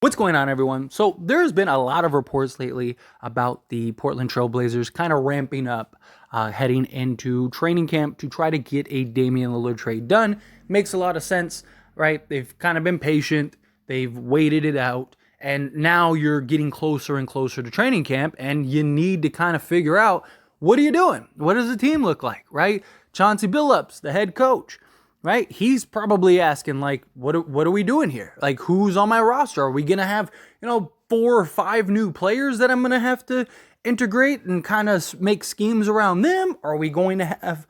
What's going on, everyone? So there's been a lot of reports lately about the Portland Trail Blazers kind of ramping up, heading into training camp to try to get a Damian Lillard trade done. Makes a lot of sense, right? They've kind of been patient. They've waited it out. And now you're getting closer and closer to training camp, and you need to kind of figure out, what are you doing? What does the team look like, right? Chauncey Billups, the head coach, right? He's probably asking, like, what are we doing here? Like, who's on my roster? Are we going to have, 4 or 5 new players that I'm going to have to integrate and kind of make schemes around them? Are we going to have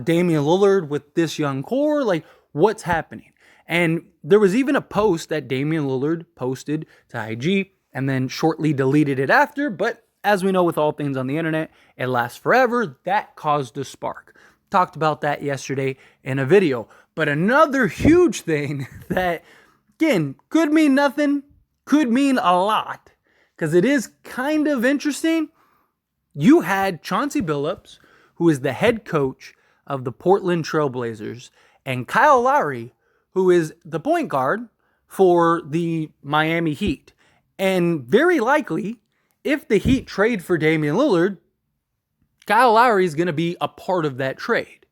Damian Lillard with this young core? Like, what's happening? And there was even a post that Damian Lillard posted to IG and then shortly deleted it after. But as we know with all things on the internet, it lasts forever. That caused a spark. Talked about that yesterday in a video. But another huge thing that, again, could mean nothing, could mean a lot, because it is kind of interesting. You had Chauncey Billups, who is the head coach of the Portland Trail Blazers, and Kyle Lowry, who is the point guard for the Miami Heat. And very likely, if the Heat trade for Damian Lillard, Kyle Lowry is going to be a part of that trade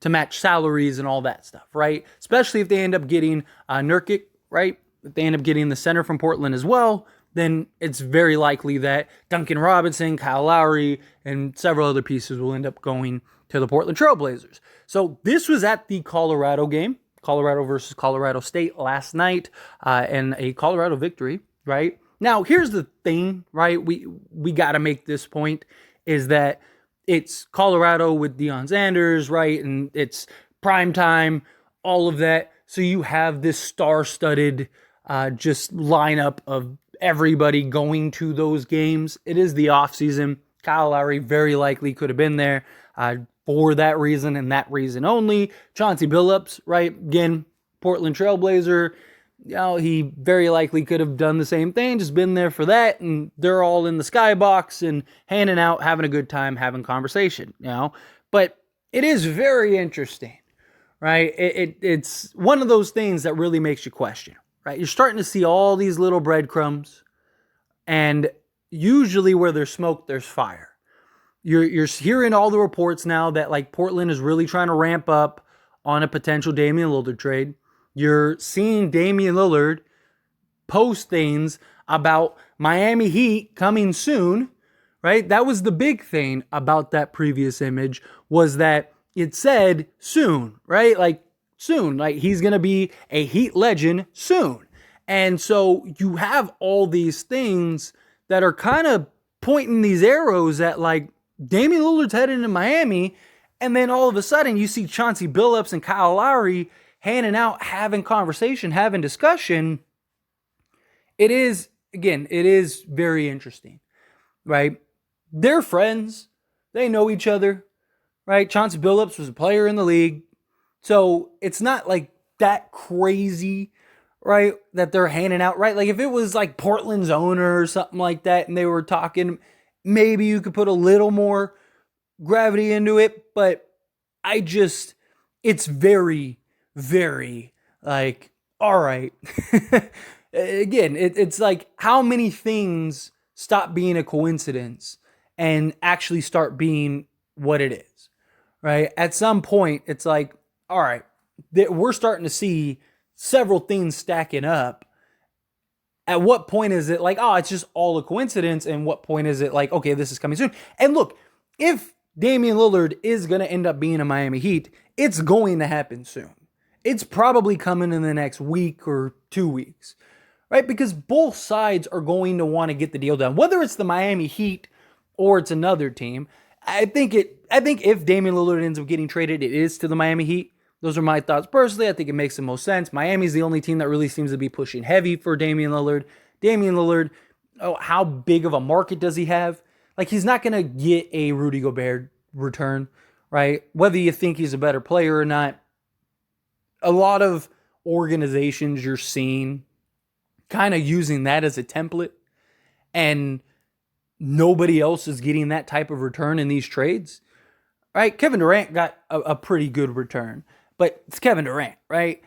to match salaries and all that stuff, right? Especially if they end up getting Nurkic, right? If they end up getting the center from Portland as well, then it's very likely that Duncan Robinson, Kyle Lowry, and several other pieces will end up going to the Portland Trail Blazers. So this was at the Colorado game, Colorado versus Colorado State last night, and a Colorado victory, right? Now, here's the thing, right? We got to make this point, is that it's Colorado with Deion Sanders, right? And it's prime time, all of that. So you have this star-studded just lineup of everybody going to those games. It is the offseason. Kyle Lowry very likely could have been there for that reason and that reason only. Chauncey Billups, right? Again, Portland Trailblazer. He very likely could have done the same thing, just been there for that, and they're all in the skybox and handing out, having a good time, having conversation, But it is very interesting, right? It's one of those things that really makes you question, right? You're starting to see all these little breadcrumbs, and usually where there's smoke, there's fire. You're hearing all the reports now that, like, Portland is really trying to ramp up on a potential Damian Lillard trade. You're seeing Damian Lillard post things about Miami Heat coming soon, right? That was the big thing about that previous image, was that it said soon, right? Like soon, like he's going to be a Heat legend soon. And so you have all these things that are kind of pointing these arrows at, like, Damian Lillard's heading to Miami. And then all of a sudden you see Chauncey Billups and Kyle Lowry handing out, having conversation, having discussion. It is very interesting, right? They're friends. They know each other, right? Chauncey Billups was a player in the league. So it's not like that crazy, right, that they're handing out, right? Like if it was like Portland's owner or something like that and they were talking, maybe you could put a little more gravity into it. But it's very, very, like, all right. Again, it's like, how many things stop being a coincidence and actually start being what it is, right? At some point, it's like, all right, we're starting to see several things stacking up. At what point is it like, oh, it's just all a coincidence? And what point is it like, okay, this is coming soon? And look, if Damian Lillard is going to end up being a Miami Heat, it's going to happen soon. It's probably coming in the next week or 2 weeks, right? Because both sides are going to want to get the deal done, whether it's the Miami Heat or it's another team. I think if Damian Lillard ends up getting traded, it is to the Miami Heat. Those are my thoughts personally. I think it makes the most sense. Miami's the only team that really seems to be pushing heavy for Damian Lillard. Damian Lillard, how big of a market does he have? Like, he's not going to get a Rudy Gobert return, right? Whether you think he's a better player or not, a lot of organizations you're seeing kind of using that as a template, and nobody else is getting that type of return in these trades, right? Kevin Durant got a pretty good return, but it's Kevin Durant, right?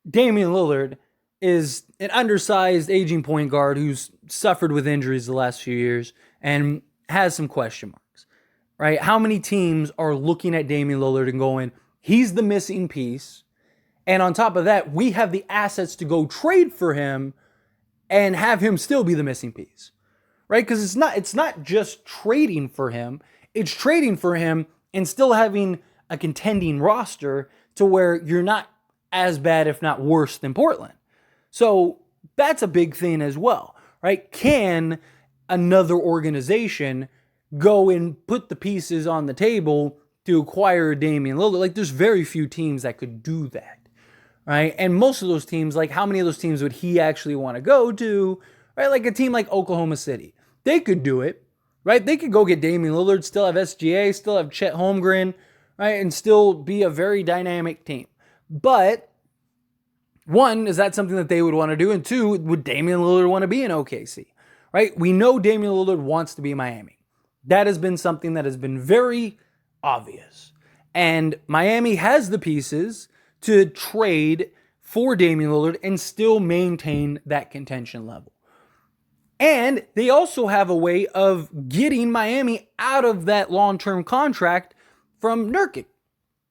Damian Lillard, is an undersized aging point guard who's suffered with injuries the last few years and has some question marks, right? How many teams are looking at Damian Lillard and going, he's the missing piece. And on top of that, we have the assets to go trade for him and have him still be the missing piece, right? Because it's not just trading for him. It's trading for him and still having a contending roster to where you're not as bad, if not worse, than Portland. So that's a big thing as well, right? Can another organization go and put the pieces on the table to acquire Damian Lillard? Like, there's very few teams that could do that, right? And most of those teams, like, how many of those teams would he actually want to go to, right? Like a team like Oklahoma City, they could do it, right? They could go get Damian Lillard, still have SGA, still have Chet Holmgren, right? And still be a very dynamic team. But one, is that something that they would want to do? And two, would Damian Lillard want to be in OKC, right? We know Damian Lillard wants to be in Miami. That has been something that has been very obvious. And Miami has the pieces to trade for Damian Lillard and still maintain that contention level. And they also have a way of getting Miami out of that long-term contract from Nurkic,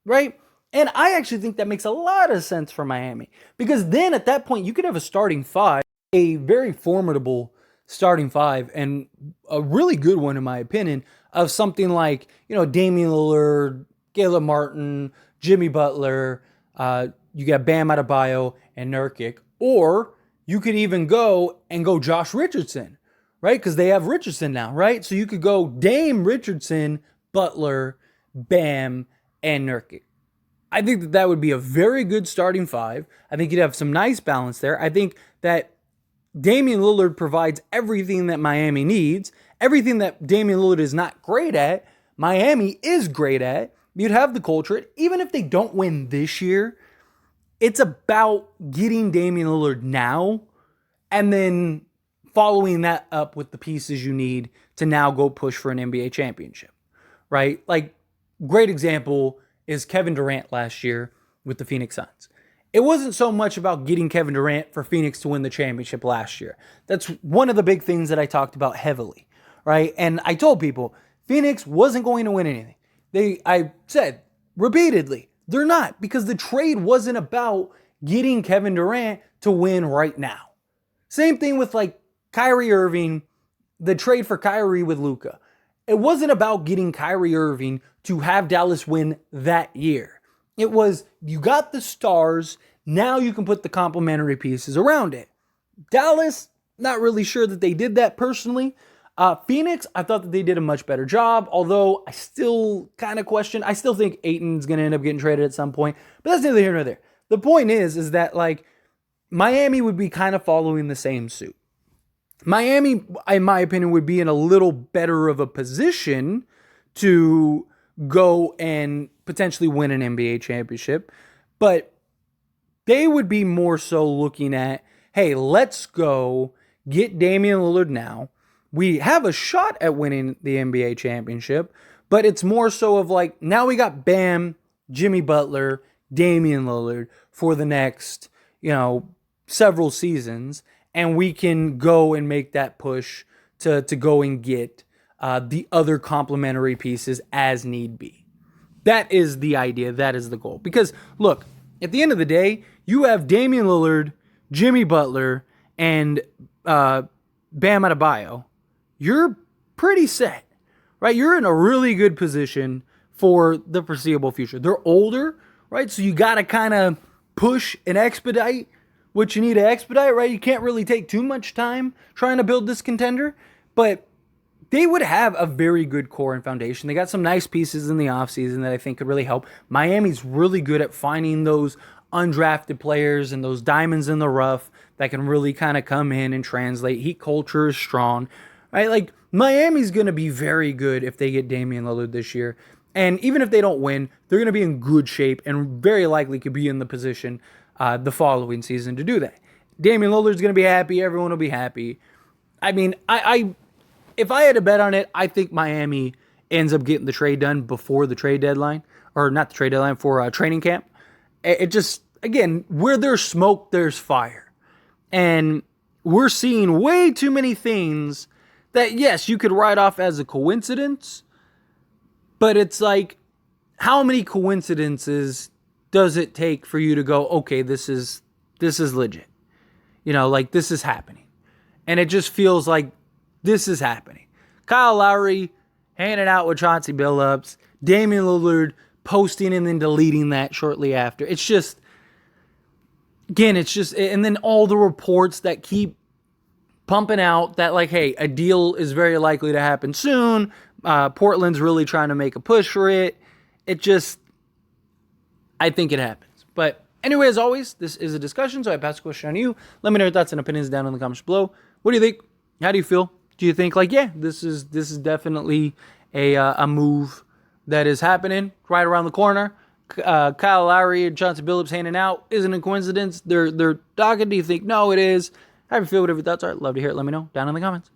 right? And I actually think that makes a lot of sense for Miami, because then at that point you could have a starting five, a very formidable starting five, and a really good one in my opinion, of something like, Damian Lillard, Caleb Martin, Jimmy Butler, you got Bam Adebayo and Nurkic, or you could even go Josh Richardson, right? Because they have Richardson now, right? So you could go Dame, Richardson, Butler, Bam, and Nurkic. I think that would be a very good starting five. I think you'd have some nice balance there. I think that Damian Lillard provides everything that Miami needs. Everything that Damian Lillard is not great at, Miami is great at. You'd have the culture. Even if they don't win this year, it's about getting Damian Lillard now and then following that up with the pieces you need to now go push for an NBA championship, right? Like, great example is Kevin Durant last year with the Phoenix Suns. It wasn't so much about getting Kevin Durant for Phoenix to win the championship last year. That's one of the big things that I talked about heavily, right? And I told people, Phoenix wasn't going to win anything. I said repeatedly, they're not, because the trade wasn't about getting Kevin Durant to win right now. Same thing with like Kyrie Irving, the trade for Kyrie with Luka. It wasn't about getting Kyrie Irving to have Dallas win that year. It was, you got the stars, now you can put the complementary pieces around it. Dallas, not really sure that they did that personally. Phoenix, I thought that they did a much better job, although I still kind of question. I still think Ayton's going to end up getting traded at some point, but that's neither here nor there. The point is that like Miami would be kind of following the same suit. Miami, in my opinion, would be in a little better of a position to go and potentially win an NBA championship, but they would be more so looking at, hey, let's go get Damian Lillard now. We have a shot at winning the NBA championship, but it's more so of like, now we got Bam, Jimmy Butler, Damian Lillard for the next, several seasons, and we can go and make that push to go and get the other complementary pieces as need be. That is the idea. That is the goal. Because, look, at the end of the day, you have Damian Lillard, Jimmy Butler, and Bam Adebayo. You're pretty set, right? You're in a really good position for the foreseeable future. They're older, right? So you got to kind of push and expedite what you need to expedite, right? You can't really take too much time trying to build this contender, but they would have a very good core and foundation. They got some nice pieces in the offseason that I think could really help. Miami's really good at finding those undrafted players and those diamonds in the rough that can really kind of come in and translate. Heat culture is strong, right? Like, Miami's going to be very good if they get Damian Lillard this year. And even if they don't win, they're going to be in good shape and very likely could be in the position the following season to do that. Damian Lillard's going to be happy. Everyone will be happy. I mean, if I had to bet on it, I think Miami ends up getting the trade done before the trade deadline, or not the trade deadline, for training camp. It just, again, where there's smoke, there's fire. And we're seeing way too many things that, yes, you could write off as a coincidence, but it's like, how many coincidences does it take for you to go, okay, this is legit? You know, like, this is happening. And it just feels like this is happening. Kyle Lowry hanging out with Chauncey Billups, Damian Lillard posting and then deleting that shortly after. It's just, again, it's just, and then all the reports that keep pumping out that, like, hey, a deal is very likely to happen soon. Portland's really trying to make a push for it. It just, I think it happens. But anyway, as always, this is a discussion, so I pass the question on to you. Let me know your thoughts and opinions down in the comments below. What do you think? How do you feel? Do you think, like, yeah, this is definitely a move that is happening right around the corner? Kyle Lowry and Chauncey Billups handing out isn't a coincidence. They're talking. Do you think no, it is? How do you feel? Whatever your thoughts are, love to hear it. Let me know down in the comments.